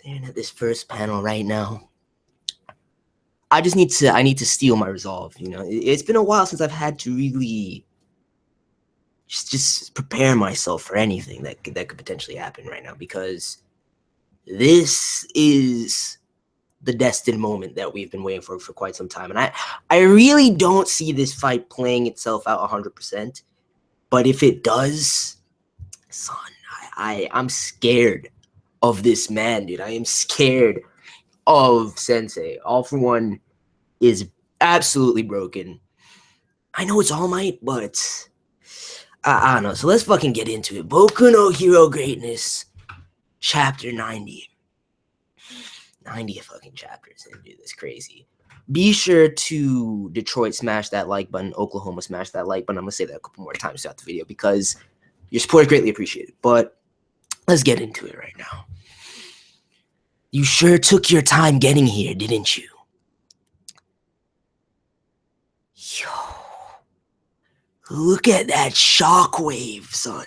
Staring at this first panel right now. I need to steel my resolve, you know. It's been a while since I've had to really just prepare myself for anything that could potentially happen right now, because this is the destined moment that we've been waiting for quite some time. And I really don't see this fight playing itself out 100%. But if it does, son, I'm scared of this man, dude. I am scared of Sensei. All for One is absolutely broken. I know it's All Might, but I don't know. So let's fucking get into it. Boku no Hero Greatness, Chapter 90. 90 fucking chapters, and dude, that's crazy. Be sure to Detroit smash that like button, Oklahoma smash that like button. I'm gonna say that a couple more times throughout the video because your support is greatly appreciated. But let's get into it right now. You sure took your time getting here, didn't you? Yo, look at that shockwave, son,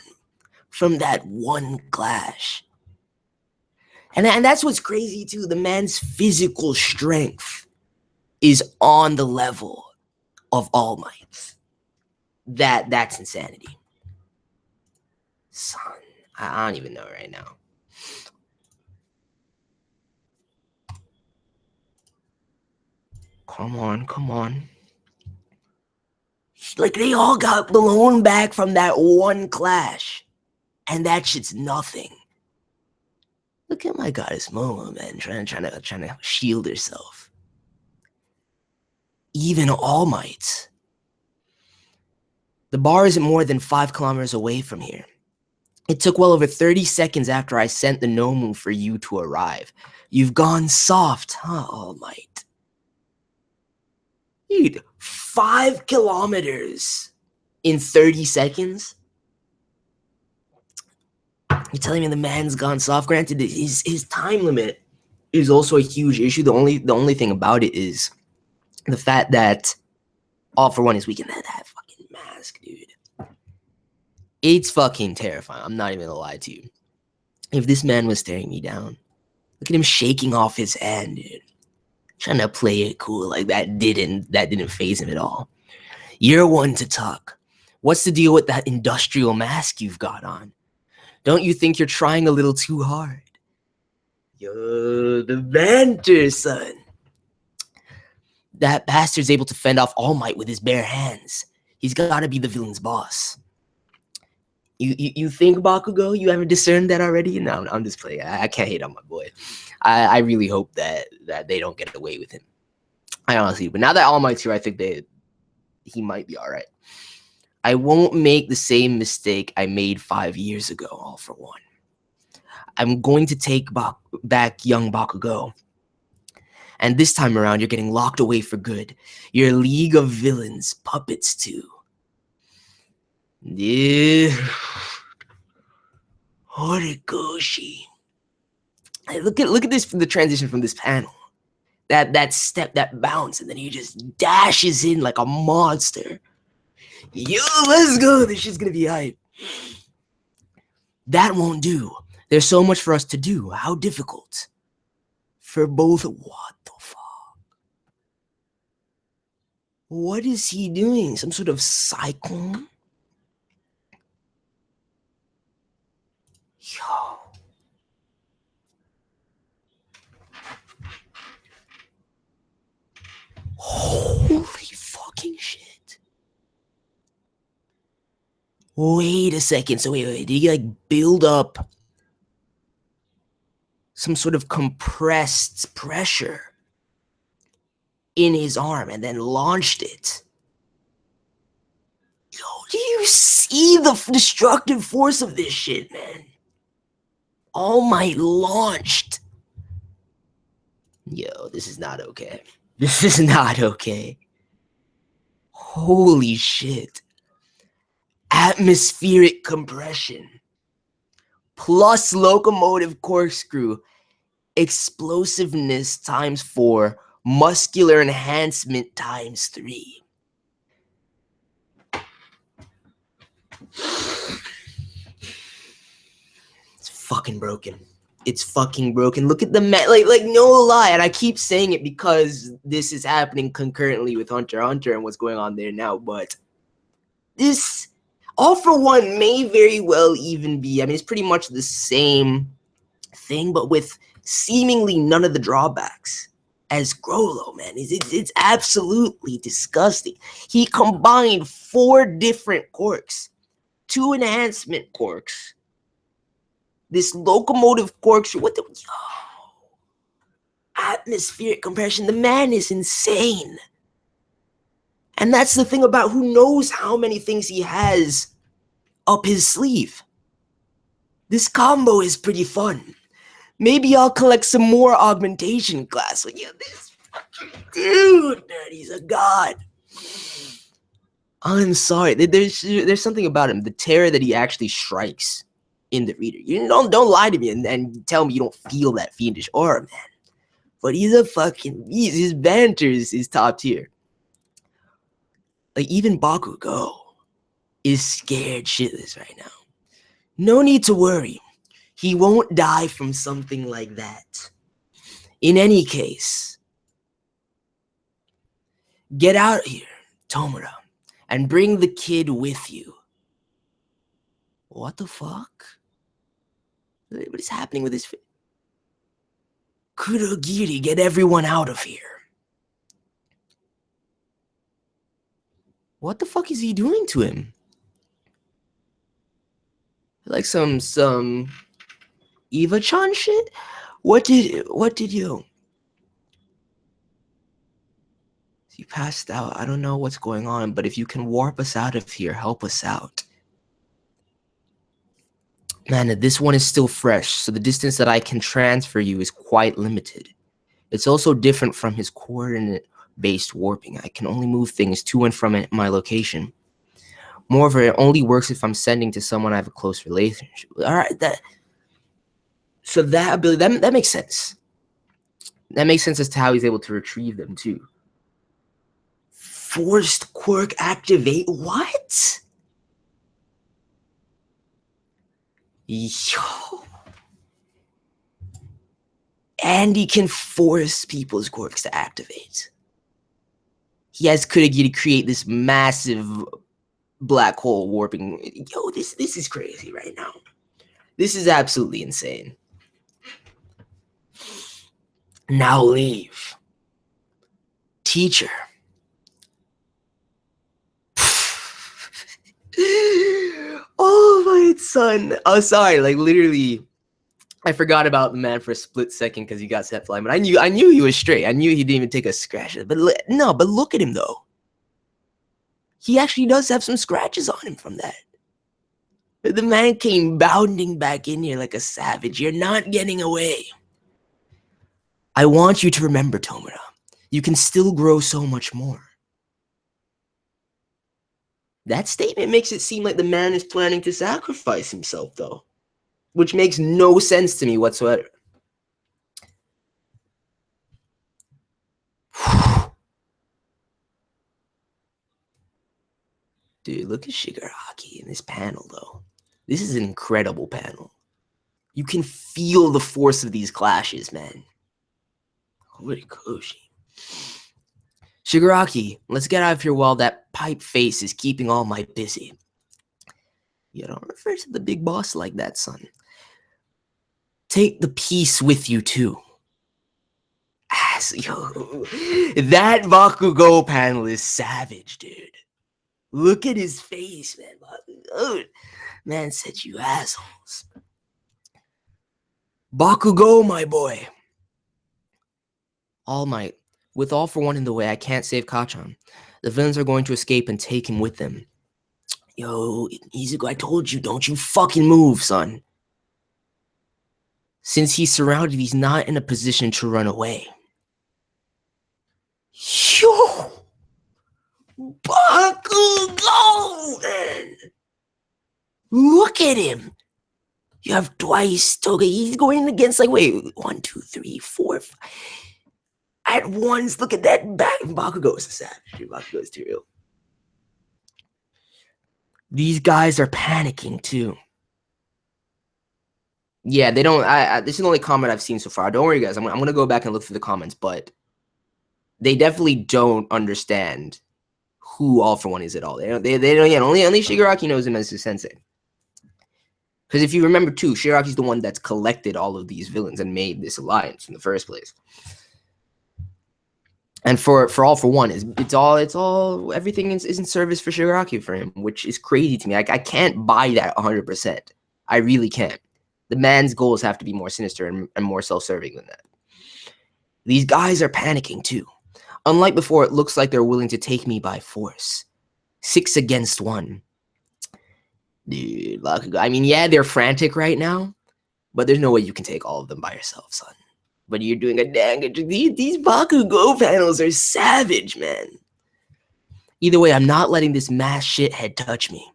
from that one clash. And that's what's crazy too. The man's physical strength is on the level of All Might. That's insanity. Son, I don't even know right now. Come on. Like, they all got blown back from that one clash. And that shit's nothing. Look at my goddess Momo, man, trying to shield herself. Even All Might. The bar isn't more than 5 kilometers away from here. It took well over 30 seconds after I sent the Nomu for you to arrive. You've gone soft, huh, All Might? Dude, 5 kilometers in 30 seconds? You're telling me the man's gone soft? Granted, his time limit is also a huge issue. The only thing about it is the fact that All for One is weak in that fucking mask, dude. It's fucking terrifying. I'm not even gonna lie to you. If this man was staring me down, look at him shaking off his hand, dude. Trying to play it cool, like that didn't faze him at all. You're one to talk. What's the deal with that industrial mask you've got on? Don't you think you're trying a little too hard? Yo, the banter, son. That bastard's able to fend off All Might with his bare hands. He's got to be the villain's boss. You think, Bakugo, you haven't discerned that already? No, I'm just playing. I can't hate on my boy. I really hope that they don't get away with him. I honestly, but now that All Might's here, I think he might be all right. I won't make the same mistake I made 5 years ago, All for One. I'm going to take back young Bakugo. And this time around, you're getting locked away for good. You're a league of villains, puppets too. Yeah. Horikoshi. Look at this from the transition from this panel. That step, that bounce, and then he just dashes in like a monster. Yo, let's go. This shit's gonna be hype. That won't do. There's so much for us to do. How difficult? For both. What the fuck? What is he doing? Some sort of cyclone? Yo. Holy fucking shit. Wait a second. So wait. Did he like build up some sort of compressed pressure in his arm and then launched it? Yo, do you see the destructive force of this shit, man? All Might launched. Yo, this is not okay. This is not okay. Holy shit. Atmospheric compression. Plus locomotive corkscrew. Explosiveness times 4. Muscular enhancement times 3. It's fucking broken. It's fucking broken. Look at the like no lie, and I keep saying it because this is happening concurrently with Hunter x Hunter and what's going on there now. But this All for One may very well even be. I mean, it's pretty much the same thing, but with seemingly none of the drawbacks as Grollo, man. It's absolutely disgusting. He combined 4 different quirks, 2 enhancement quirks, this locomotive quirk. What the atmospheric compression? The man is insane. And that's the thing about who knows how many things he has up his sleeve. This combo is pretty fun. Maybe I'll collect some more augmentation class. Like, yeah, this fucking dude, man, he's a god. I'm sorry. There's something about him. The terror that he actually strikes in the reader. You don't lie to me and tell me you don't feel that fiendish aura, man. But he's a fucking beast. His banter is top tier. Like, even Bakugo is scared shitless right now. No need to worry. He won't die from something like that. In any case, get out here, Tomura, and bring the kid with you. What the fuck? What is happening with this? Kurogiri, get everyone out of here. What the fuck is he doing to him? Like some Eva-chan shit? What did you? He passed out. I don't know what's going on, but if you can warp us out of here, help us out. Man, this one is still fresh, so the distance that I can transfer you is quite limited. It's also different from his coordinate-based warping. I can only move things to and from my location. Moreover, it only works if I'm sending to someone I have a close relationship with. All right, so that ability, that makes sense. That makes sense as to how he's able to retrieve them, too. Forced quirk activate? What? Yo. And he can force people's quirks to activate. He has Kurigi to create this massive black hole warping. Yo, this is crazy right now. This is absolutely insane. Now leave. Teacher. Oh, my son. Oh, sorry. Like, literally, I forgot about the man for a split second because he got set flying. But I knew he was straight. I knew he didn't even take a scratch. But no, but look at him, though. He actually does have some scratches on him from that. The man came bounding back in here like a savage. You're not getting away. I want you to remember, Tomura. You can still grow so much more. That statement makes it seem like the man is planning to sacrifice himself, though. Which makes no sense to me whatsoever. Dude, look at Shigaraki in this panel, though. This is an incredible panel. You can feel the force of these clashes, man. Holy Koshi. Shigaraki, let's get out of here while that pipe face is keeping all my busy. You don't refer to the big boss like that, son. Take the peace with you, too. Yo, that Bakugo panel is savage, dude. Look at his face, man. Dude, man said you assholes. Bakugo, my boy. All Might. With All for One in the way, I can't save Kachan. The villains are going to escape and take him with them. Yo, Izuku, I told you, don't you fucking move, son. Since he's surrounded, he's not in a position to run away. Yo! Bakugo, man! Look at him! You have twice Toga. He's going against, like, wait, 1, 2, 3, 4, 5. At once, look at that back. Bakugo is a savage. Bakugo is too real. These guys are panicking, too. Yeah, they don't. This is the only comment I've seen so far. Don't worry, guys. I'm gonna go back and look through the comments, but they definitely don't understand who All For One is at all. They don't. Yeah, only Shigaraki knows him as his sensei. Because if you remember too, Shigaraki's the one that's collected all of these villains and made this alliance in the first place. And for All For One, it's all everything is in service for Shigaraki for him, which is crazy to me. I can't buy that 100%. I really can't. The man's goals have to be more sinister and more self-serving than that. These guys are panicking too. Unlike before, it looks like they're willing to take me by force. 6 against 1. Dude, Bakugo. I mean, yeah, they're frantic right now, but there's no way you can take all of them by yourself, son. But you're doing a dang good job. These Bakugo panels are savage, man. Either way, I'm not letting this mass shithead touch me.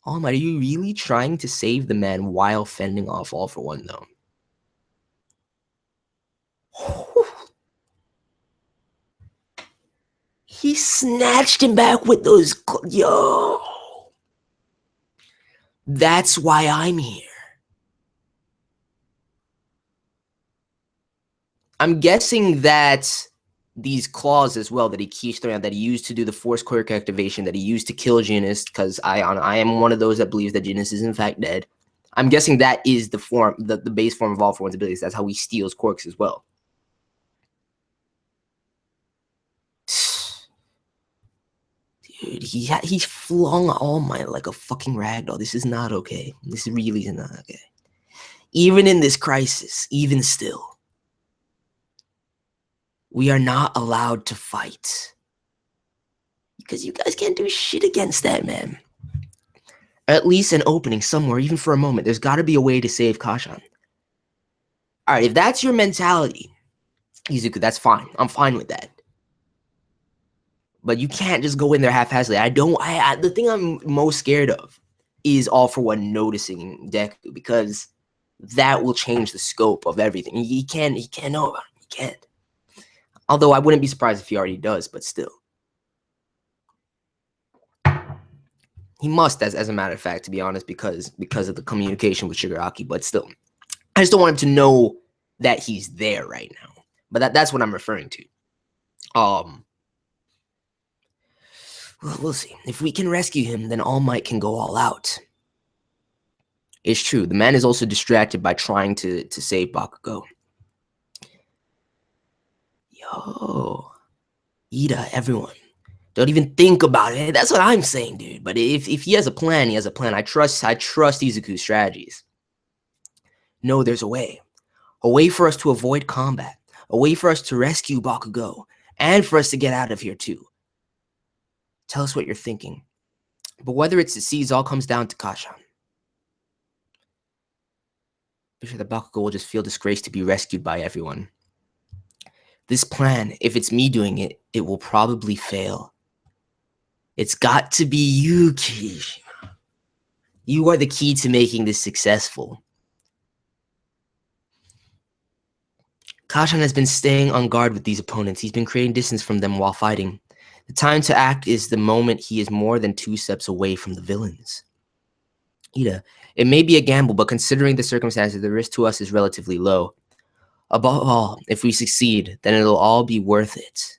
All Might, are you really trying to save the man while fending off All For One, though? He snatched him back with those... Yo! That's why I'm here. I'm guessing that these claws as well that he keeps throwing out, that he used to do the force quirk activation, that he used to kill JEANIST, because I am one of those that believes that JEANIST is in fact dead. I'm guessing that is the form, the base form of All For One's abilities. That's how he steals quirks as well. Dude, he flung All Might like a fucking ragdoll. This is not okay. This really is not okay. Even in this crisis, even still, we are not allowed to fight. Because you guys can't do shit against that, man. At least an opening somewhere, even for a moment. There's got to be a way to save Kashan. Alright, if that's your mentality, Izuku, that's fine. I'm fine with that. But you can't just go in there half-hazardly. The thing I'm most scared of is All For One noticing Deku, because that will change the scope of everything. He can't know about it. He can't. Although I wouldn't be surprised if he already does, but still. He must, as a matter of fact, to be honest, because of the communication with Shigaraki, but still. I just don't want him to know that he's there right now. But that's what I'm referring to. Well, we'll see. If we can rescue him, then All Might can go all out. It's true. The man is also distracted by trying to save Bakugo. Yo. Ida, everyone. Don't even think about it. That's what I'm saying, dude. But if he has a plan, he has a plan. I trust Izuku's strategies. No, there's a way. A way for us to avoid combat. A way for us to rescue Bakugo. And for us to get out of here, too. Tell us what you're thinking. But whether it's to seize, all comes down to Kashan. Be sure that Bakugo will just feel disgraced to be rescued by everyone. This plan, if it's me doing it, it will probably fail. It's got to be you, Kirishima. You are the key to making this successful. Kashan has been staying on guard with these opponents. He's been creating distance from them while fighting. The time to act is the moment he is more than 2 steps away from the villains. Ida, it may be a gamble, but considering the circumstances, the risk to us is relatively low. Above all, if we succeed, then it'll all be worth it.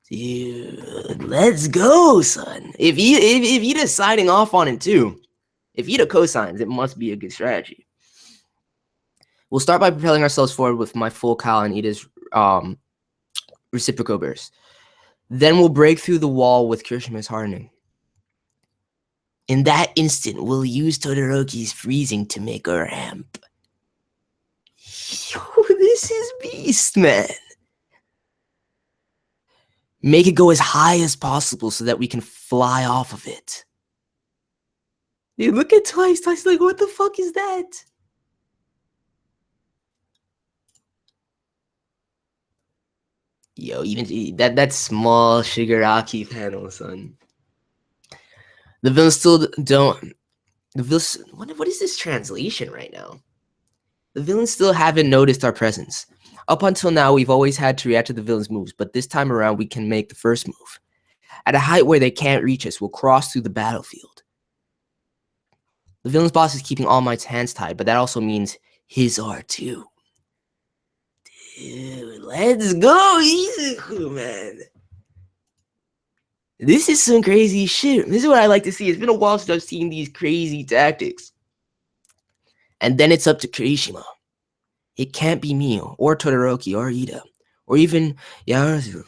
Dude, let's go, son. If Ida's signing off on it too, if Ida co-signs, it must be a good strategy. We'll start by propelling ourselves forward with my full Kal and Ida's reciprocal burst. Then we'll break through the wall with Kirishima's hardening. In that instant, we'll use Todoroki's freezing to make a ramp. Yo, this is beast, man. Make it go as high as possible so that we can fly off of it. Dude, look at Twice. Twice like, what the fuck is that? Yo, even that small Shigaraki panel, son. The villains still don't. The villains. What is this translation right now? The villains still haven't noticed our presence. Up until now, we've always had to react to the villains' moves, but this time around, we can make the first move. At a height where they can't reach us, we'll cross through the battlefield. The villain's boss is keeping All Might's hands tied, but that also means his are too. Dude, let's go, Izuku, man. This is some crazy shit. This is what I like to see. It's been a while since I've seen these crazy tactics. And then it's up to Kirishima. It can't be me, or Todoroki, or Ida, or even Yarazu.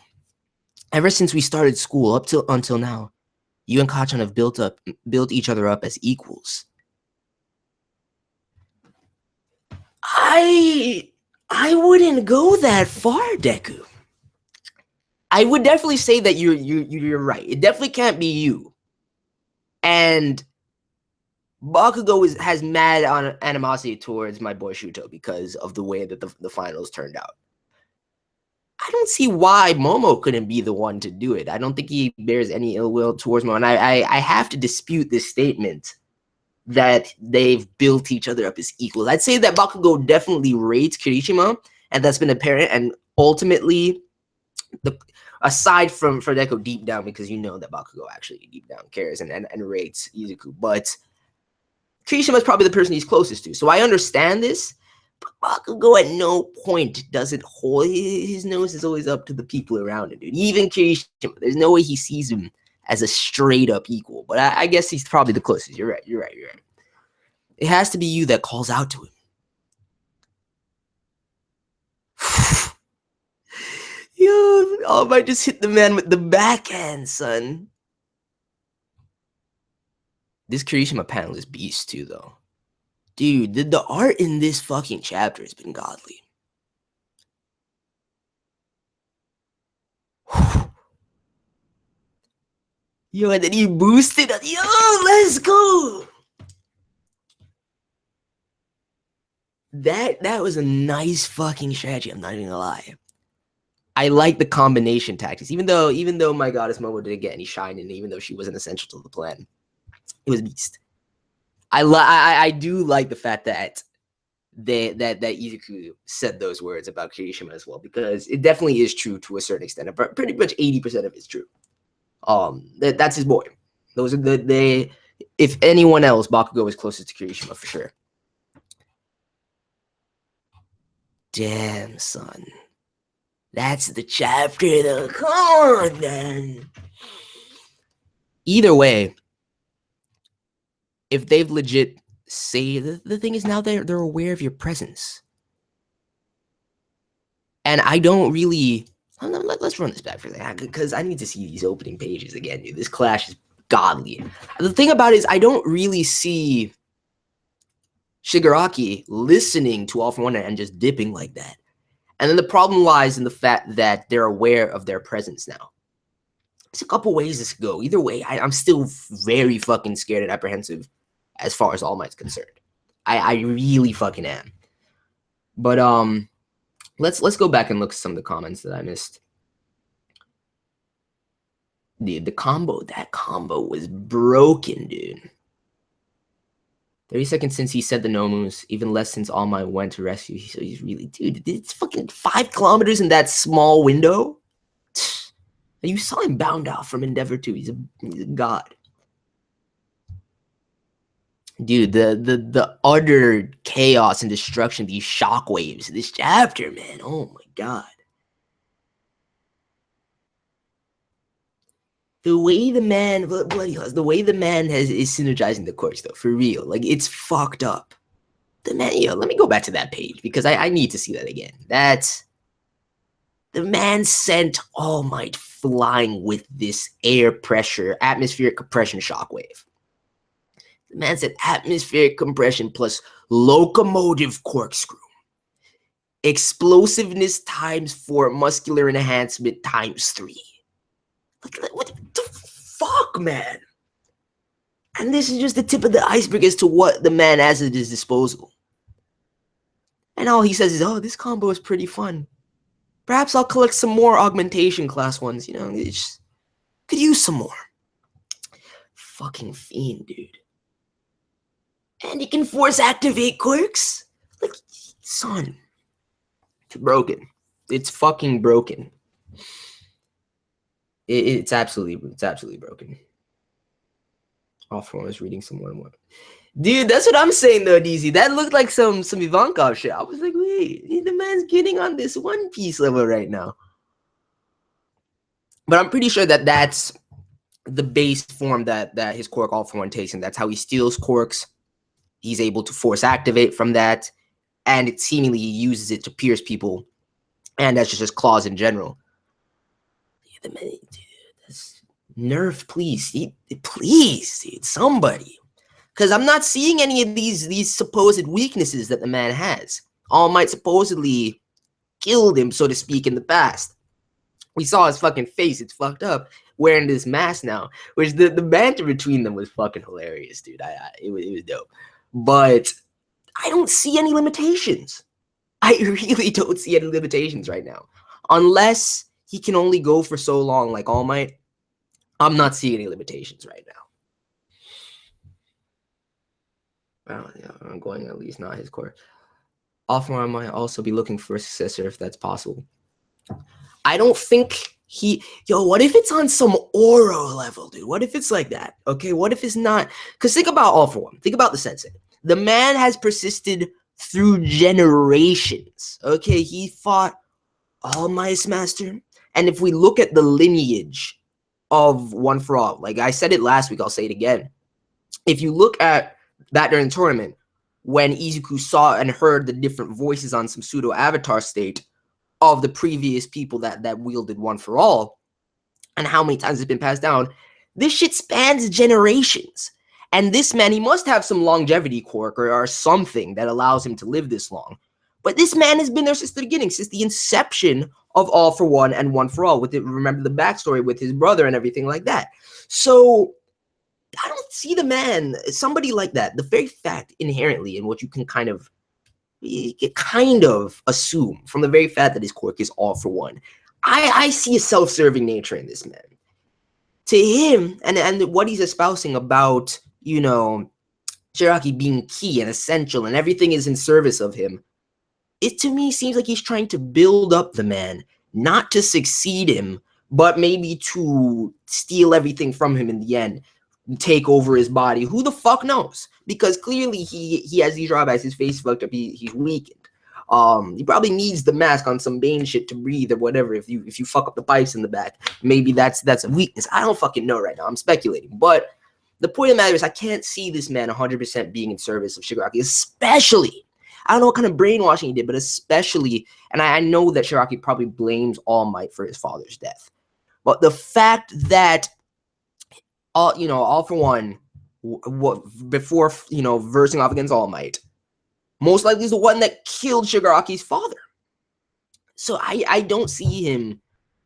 Ever since we started school until now, you and Kachan have built each other up as equals. I wouldn't go that far, Deku. I would definitely say that you're right. It definitely can't be you. And Bakugo has mad animosity towards my boy Shuto because of the way that the finals turned out. I don't see why Momo couldn't be the one to do it. I don't think he bears any ill will towards Momo. And I have to dispute this statement that they've built each other up as equals. I'd say that Bakugo definitely rates Kirishima, and that's been apparent. And ultimately, aside from Deku deep down, because you know that Bakugo actually deep down cares and rates Izuku, but Kirishima is probably the person he's closest to. So I understand this, but Bakugo at no point doesn't hold his nose is always up to the people around him, dude. Even Kirishima, there's no way he sees him as a straight up equal. But I guess he's probably the closest. You're right. It has to be you that calls out to him. Yo, I might just hit the man with the backhand, son. This Kirishima panel is beast too, though. Dude, the art in this fucking chapter has been godly. Yo, and then he boosted. Yo, let's go. That was a nice fucking strategy. I'm not even gonna lie. I like the combination tactics, even though my goddess Momo didn't get any shine, and even though she wasn't essential to the plan, it was beast. I do like the fact that that Izuku said those words about Kirishima as well, because it definitely is true to a certain extent. Pretty much 80% of it's true. That's his boy. Those are if anyone else, Bakugo is closest to Kirishima for sure. Damn, son. That's the chapter, though. Come on, man. Either way, if they've legit say the thing is now they're aware of your presence. And I don't really let's run this back for a second, because I need to see these opening pages again, dude. This clash is godly. The thing about it is I don't really see Shigaraki listening to All for One and just dipping like that. And then the problem lies in the fact that they're aware of their presence now. There's a couple ways this could go. Either way, I'm still very fucking scared and apprehensive as far as All Might's concerned. I really fucking am. But let's go back and look at some of the comments that I missed. Dude, that combo was broken, dude. 30 seconds since he said the Nomus, even less since All Might went to rescue. So he's really, dude, it's fucking 5 kilometers in that small window. You saw him bound out from Endeavor too. He's a god. Dude, the utter chaos and destruction, these shockwaves, this chapter, man. Oh my god. The way the man, bloody hell, the way the man is synergizing the quirks, though, for real. Like, it's fucked up. The man, yo, let me go back to that page, because I need to see that again. The man sent All Might flying with this air pressure, atmospheric compression shockwave. The man said atmospheric compression plus locomotive corkscrew. Explosiveness times 4, muscular enhancement times 3. What the fuck, man? And this is just the tip of the iceberg as to what the man has at his disposal. And all he says is, oh, this combo is pretty fun. Perhaps I'll collect some more augmentation class ones. You know, could use some more. Fucking fiend, dude. And he can force activate quirks? Like, son. It's broken. It's fucking broken. It's absolutely broken. Off one was reading someone. Dude, that's what I'm saying though, DZ. That looked like some Ivankov shit. I was like, wait, the man's getting on this One Piece level right now. But I'm pretty sure that that's the base form that his quirk all for one takes, and that's how he steals quirks. He's able to force activate from that, and it seemingly he uses it to pierce people, and that's just claws in general. Yeah, the man, dude, that's nerf, please, please, dude, somebody. Because I'm not seeing any of these supposed weaknesses that the man has. All Might supposedly killed him, so to speak, in the past. We saw his fucking face. It's fucked up. Wearing this mask now. Which the banter between them was fucking hilarious, dude. It was dope. But I don't see any limitations. I really don't see any limitations right now. Unless he can only go for so long like All Might, I'm not seeing any limitations right now. Well, yeah, I'm going at least not his core. Often I might also be looking for a successor if that's possible. I don't think what if it's on some Oro level, dude? What if it's like that? Okay, what if it's not? Because think about All For One. Think about the Sensei. The man has persisted through generations. Okay, he fought All Might's master. And if we look at the lineage of One For All, like I said it last week, I'll say it again. If you look at that during the tournament, when Izuku saw and heard the different voices on some pseudo avatar state of the previous people that wielded One For All, and how many times it's been passed down, this shit spans generations. And this man, he must have some longevity quirk or something that allows him to live this long. But this man has been there since the beginning, since the inception of All For One and One For All. With it, remember the backstory with his brother and everything like that. So I don't see the man, somebody like that, the very fact inherently in what you can kind of assume from the very fact that his quirk is All For One. I see a self-serving nature in this man. To him, and what he's espousing about, Shiraki being key and essential and everything is in service of him, it to me seems like he's trying to build up the man, not to succeed him, but maybe to steal everything from him in the end. Take over his body. Who the fuck knows? Because clearly he has these drawbacks. His face fucked up. He's weakened. He probably needs the mask on some Bane shit to breathe or whatever. If you fuck up the pipes in the back, maybe that's a weakness. I don't fucking know right now. I'm speculating. But the point of the matter is I can't see this man 100% being in service of Shigaraki, especially. I don't know what kind of brainwashing he did, but especially, and I know that Shiraki probably blames All Might for his father's death. But the fact that All For One, before, versing off against All Might, most likely is the one that killed Shigaraki's father. So I don't see him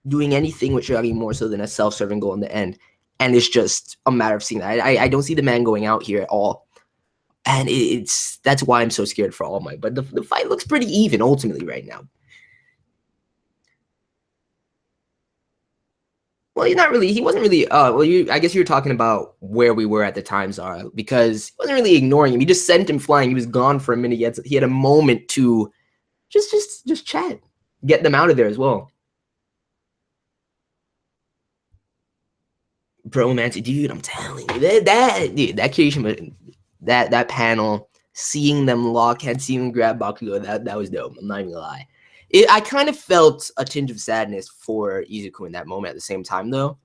doing anything with Shigaraki more so than a self-serving goal in the end. And it's just a matter of seeing that. I don't see the man going out here at all. And that's why I'm so scared for All Might. But the fight looks pretty even ultimately right now. Well, he wasn't really, I guess you were talking about where we were at the time, Zara, because he wasn't really ignoring him. He just sent him flying. He was gone for a minute. He had a moment to just chat, get them out of there as well. Bromancy, dude, I'm telling you, that Kirishima, that panel, seeing them lock heads, seeing them grab Bakugo, that was dope. I'm not even gonna lie. I kind of felt a tinge of sadness for Izuku in that moment at the same time, though,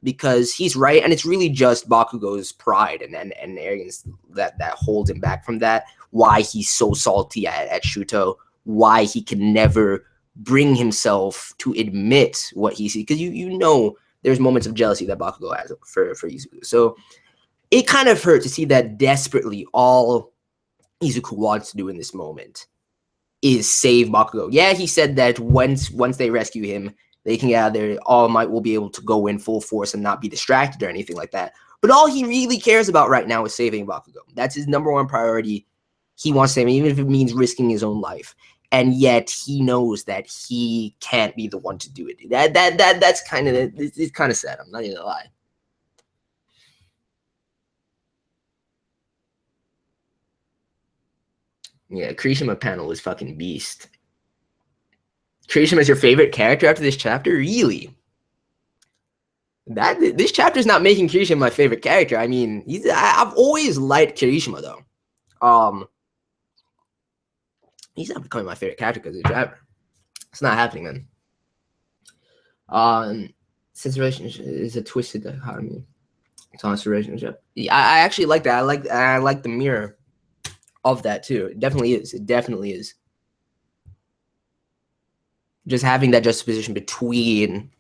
because he's right, and it's really just Bakugo's pride and arrogance that holds him back from that, why he's so salty at Shuto, why he can never bring himself to admit what he sees, because there's moments of jealousy that Bakugo has for Izuku. So it kind of hurt to see that desperately all Izuku wants to do in this moment is save Bakugo. Yeah, he said that once they rescue him, they can get out there. All Might will be able to go in full force and not be distracted or anything like that. But all he really cares about right now is saving Bakugo. That's his number one priority. He wants to save him, even if it means risking his own life. And yet he knows that he can't be the one to do it. That's kind of it's kind of sad. I'm not even gonna lie. Yeah, Kirishima panel was fucking beast. Kirishima is your favorite character after this chapter? Really? This chapter is not making Kirishima my favorite character. I mean, I've always liked Kirishima though. He's not becoming my favorite character because of the chapter. It's not happening, man. Since relationship is a twisted dichotomy, it's honest relationship. Yeah, I actually like that. I like the mirror of that too. It definitely is. It definitely is. Just having that juxtaposition between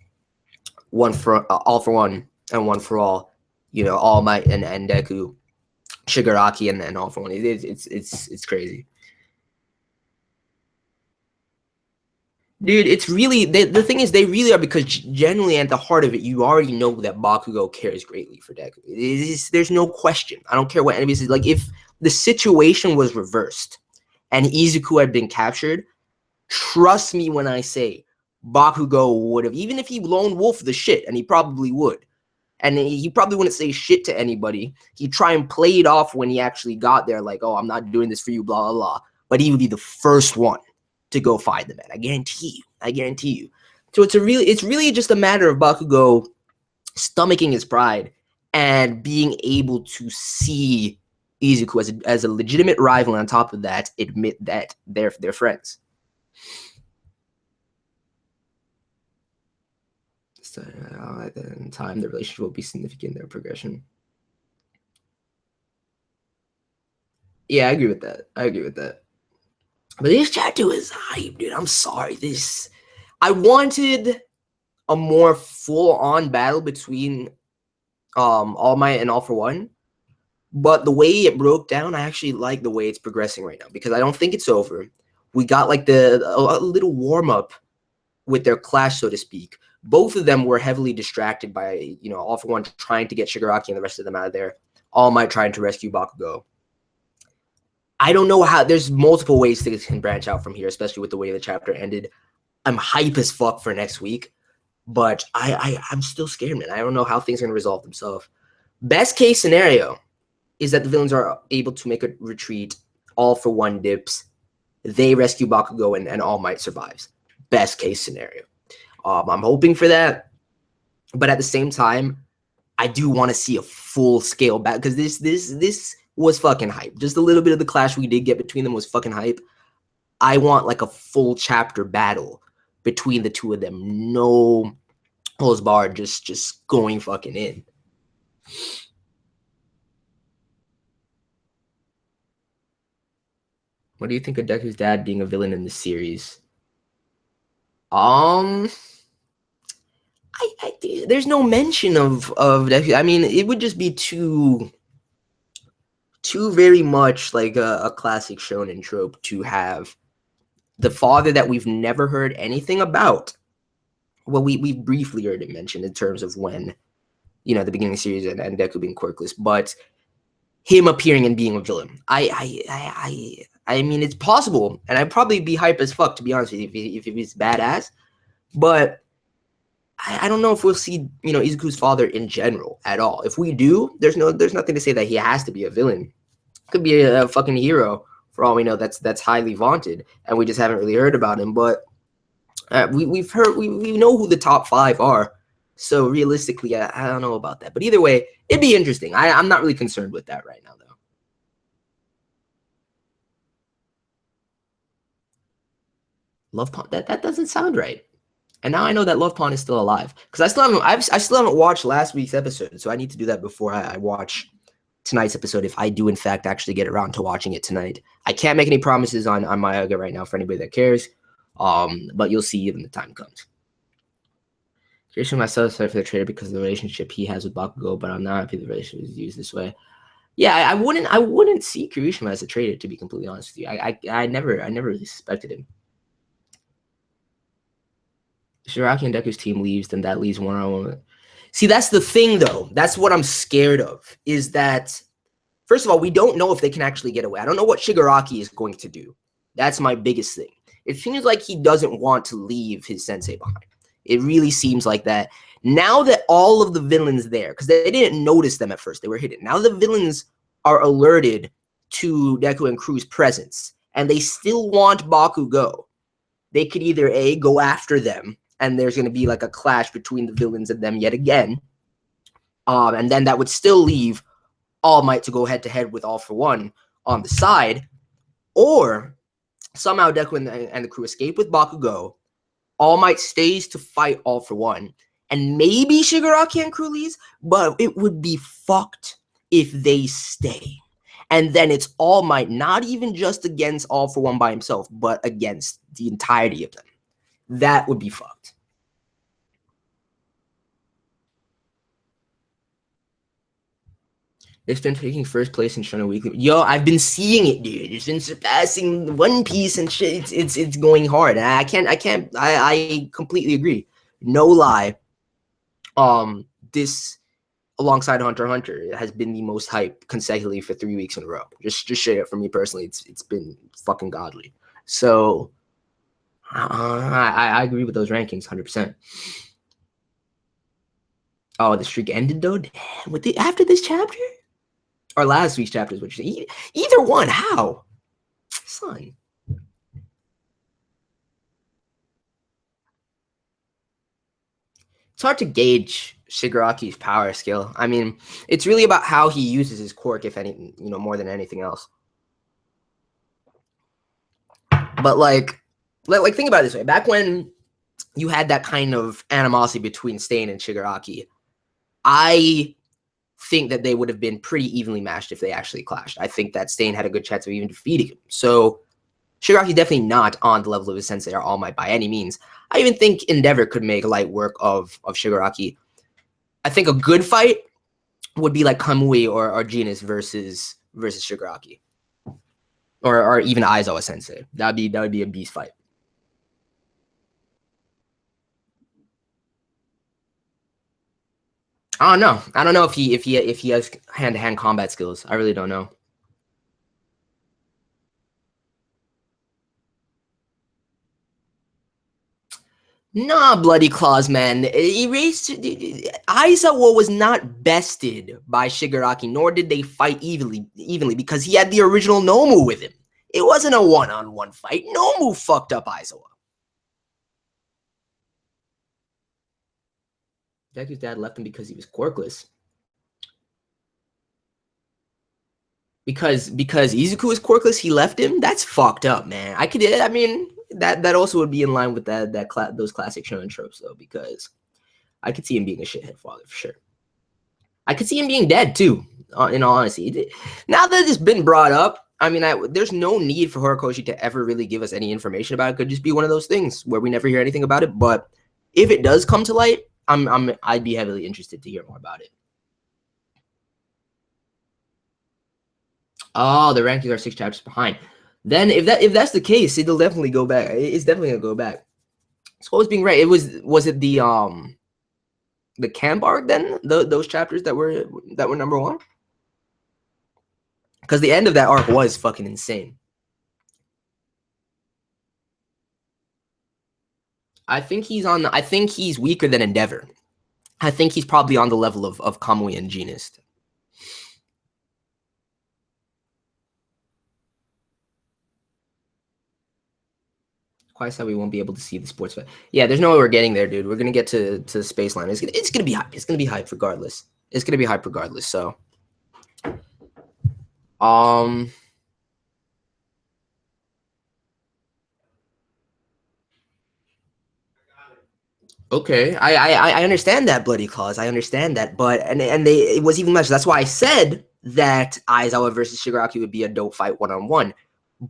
one for all for one and one for all, you know, All Might and Deku, Shigaraki and all for one. It's crazy. Dude, it's really the thing is they really are, because genuinely at the heart of it, you already know that Bakugo cares greatly for Deku. There's no question. I don't care what anybody says. Like, if the situation was reversed and Izuku had been captured, trust me when I say Bakugo would have, even if he lone wolf the shit, and he probably would, and he probably wouldn't say shit to anybody. He'd try and play it off when he actually got there, like, oh, I'm not doing this for you, blah, blah, blah. But he would be the first one to go find the man. I guarantee you. I guarantee you. So it's really just a matter of Bakugo stomaching his pride and being able to see Izuku as a legitimate rival, and on top of that, admit that they're friends. So, in time, the relationship will be significant in their progression. Yeah, I agree with that. But this chapter was hype, dude. I'm sorry. I wanted a more full-on battle between All Might and All for One. But the way it broke down, I actually like the way it's progressing right now, because I don't think it's over. We got like a little warm-up with their clash, so to speak. Both of them were heavily distracted by, you know, All for One trying to get Shigaraki and the rest of them out of there. All Might trying to rescue Bakugo. I don't know how. There's multiple ways things can branch out from here, especially with the way the chapter ended. I'm hype as fuck for next week, but I'm still scared, man. I don't know how things are going to resolve themselves. Best case scenario is that the villains are able to make a retreat. All for One dips. They rescue Bakugo and All Might survives. Best case scenario. I'm hoping for that, but at the same time, I do want to see a full scale battle, because this was fucking hype. Just a little bit of the clash we did get between them was fucking hype. I want like a full chapter battle between the two of them. No holds barred, just going fucking in. What do you think of Deku's dad being a villain in this series? There's no mention of Deku. I mean, it would just be too very much like a classic shonen trope to have the father that we've never heard anything about. Well, we briefly heard it mentioned in terms of when, you know, the beginning of the series and Deku being quirkless, but him appearing and being a villain. I mean, it's possible, and I'd probably be hype as fuck, to be honest with you, if he's badass. But I don't know if we'll see, you know, Izuku's father in general at all. If we do, there's nothing to say that he has to be a villain. Could be a fucking hero for all we know. That's highly vaunted, and we just haven't really heard about him. But we know who the top 5 are. So realistically, I don't know about that. But either way, it'd be interesting. I'm not really concerned with that right now, though. Love Pawn, that doesn't sound right. And now I know that Love Pawn is still alive, because I still haven't watched last week's episode, so I need to do that before I watch tonight's episode, if I do in fact actually get around to watching it tonight. I can't make any promises on Mayaga right now for anybody that cares, but you'll see when the time comes. Kirishima myself sorry for the traitor because of the relationship he has with Bakugo, but I'm not happy the relationship is used this way. Yeah, I wouldn't see Kirishima as a traitor, to be completely honest with you. I never really suspected him. Shigaraki and Deku's team leaves, then that leaves one-on-one. See, that's the thing, though. That's what I'm scared of, is that, first of all, we don't know if they can actually get away. I don't know what Shigaraki is going to do. That's my biggest thing. It seems like he doesn't want to leave his sensei behind. It really seems like that. Now that all of the villains there, because they didn't notice them at first, they were hidden. Now the villains are alerted to Deku and crew's presence, and they still want Bakugo. They could either A, go after them, and there's going to be like a clash between the villains and them yet again, And then that would still leave All Might to go head to head with All for One on the side, or somehow Deku and the crew escape with Bakugo. All Might stays to fight All for One, and maybe Shigaraki and crew leaves, but it would be fucked if they stay. And then it's All Might, not even just against All for One by himself, but against the entirety of them. That would be fucked. It's been taking first place in Shonen Weekly. Yo, I've been seeing it, dude. It's been surpassing One Piece and shit. It's going hard. And I completely agree. No lie. This alongside Hunter x Hunter has been the most hype consecutively for 3 weeks in a row. Just straight up for me personally, it's been fucking godly. So I agree with those rankings 100%. Oh, the streak ended though. Damn, after this chapter. Or last week's chapters, which either one, how? Son. It's hard to gauge Shigaraki's power skill. I mean, it's really about how he uses his quirk, if any, more than anything else. But like think about it this way. Back when you had that kind of animosity between Stain and Shigaraki, I think that they would have been pretty evenly matched if they actually clashed. I think that Stain had a good chance of even defeating him. So Shigaraki's definitely not on the level of his sensei or All Might by any means. I even think Endeavor could make light work of Shigaraki. I think a good fight would be like Kamui or JEANIST versus Shigaraki. Or even Aizawa Sensei. That would be a beast fight. I don't know. I don't know if he has hand-to-hand combat skills. I really don't know. Nah, Bloody Claws, man. Aizawa was not bested by Shigaraki, nor did they fight evenly because he had the original Nomu with him. It wasn't a one-on-one fight. Nomu fucked up Aizawa. Deku's dad left him because he was quirkless. Because Izuku was quirkless, he left him? That's fucked up, man. I mean, that also would be in line with those classic shonen tropes, though, because I could see him being a shithead father for sure. I could see him being dead, too, in all honesty. Now that it's been brought up, I mean, there's no need for Horikoshi to ever really give us any information about it. It could just be one of those things where we never hear anything about it. But if it does come to light, I'd be heavily interested to hear more about it. Oh, the rankings are 6 chapters behind. Then if that's the case, it'll definitely go back. It's definitely gonna go back. So what was being right? Was it the camp arc then? Those chapters that were number 1? Because the end of that arc was fucking insane. I think he's weaker than Endeavor. I think he's probably on the level of Kamui and JEANIST. Quite said we won't be able to see the sports fight. Yeah, there's no way we're getting there, dude. We're gonna get to Space Line. It's gonna be hype. It's gonna be hype regardless. It's gonna be hype regardless. So, okay, I understand that, Bloody Claws. I understand that, but it was even much. That's why I said that Aizawa versus Shigaraki would be a dope fight 1-on-1.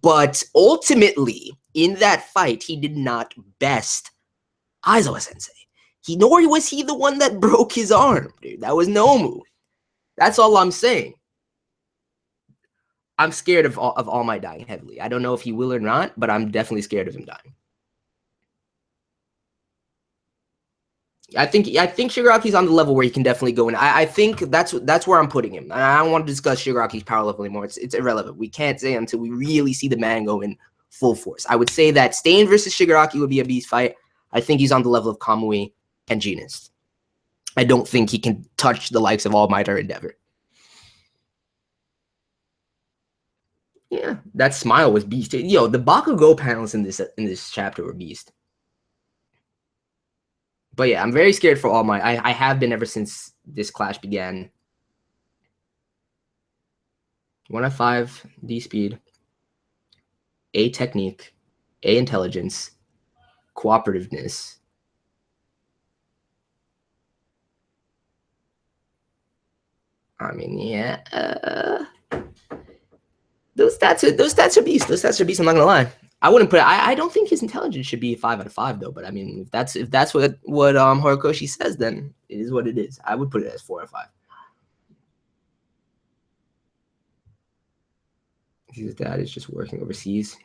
But ultimately, in that fight, he did not best Aizawa Sensei. Nor was he the one that broke his arm, dude. That was Nomu. That's all I'm saying. I'm scared of All Might dying heavily. I don't know if he will or not, but I'm definitely scared of him dying. I think Shigaraki's on the level where he can definitely go in. I think that's where I'm putting him. I don't want to discuss Shigaraki's power level anymore. It's irrelevant. We can't say until we really see the man go in full force. I would say that Stain versus Shigaraki would be a beast fight. I think he's on the level of Kamui and JEANIST. I don't think he can touch the likes of All Might or Endeavor. Yeah, that smile was beast. Yo, the Bakugo panels in this chapter were beast. But yeah, I'm very scared for All Might. I have been ever since this clash began. 1 out of 5 D speed, A technique, A intelligence, cooperativeness. I mean, yeah. Those stats are beast. Those stats are beast. I'm not gonna lie. I wouldn't put. I don't think his intelligence should be 5 out of 5 though. But I mean, if that's what Horikoshi says, then it is what it is. I would put it as 4 out of 5. His dad is just working overseas.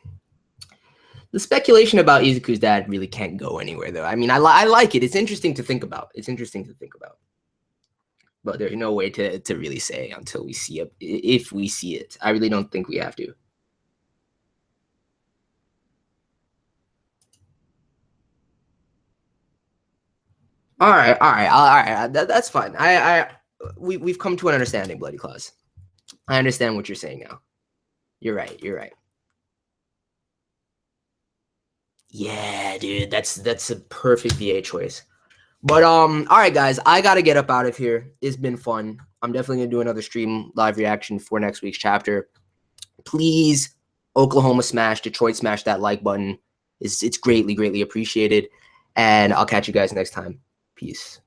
The speculation about Izuku's dad really can't go anywhere though. I mean, I like it. It's interesting to think about. But there's no way to really say until we see it. If we see it, I really don't think we have to. All right. That's fine. We've come to an understanding, Bloody Claws. I understand what you're saying now. You're right. Yeah, dude, that's a perfect VA choice. But all right, guys, I gotta get up out of here. It's been fun. I'm definitely gonna do another stream live reaction for next week's chapter. Please, Oklahoma smash, Detroit smash that like button. It's greatly appreciated. And I'll catch you guys next time. Peace.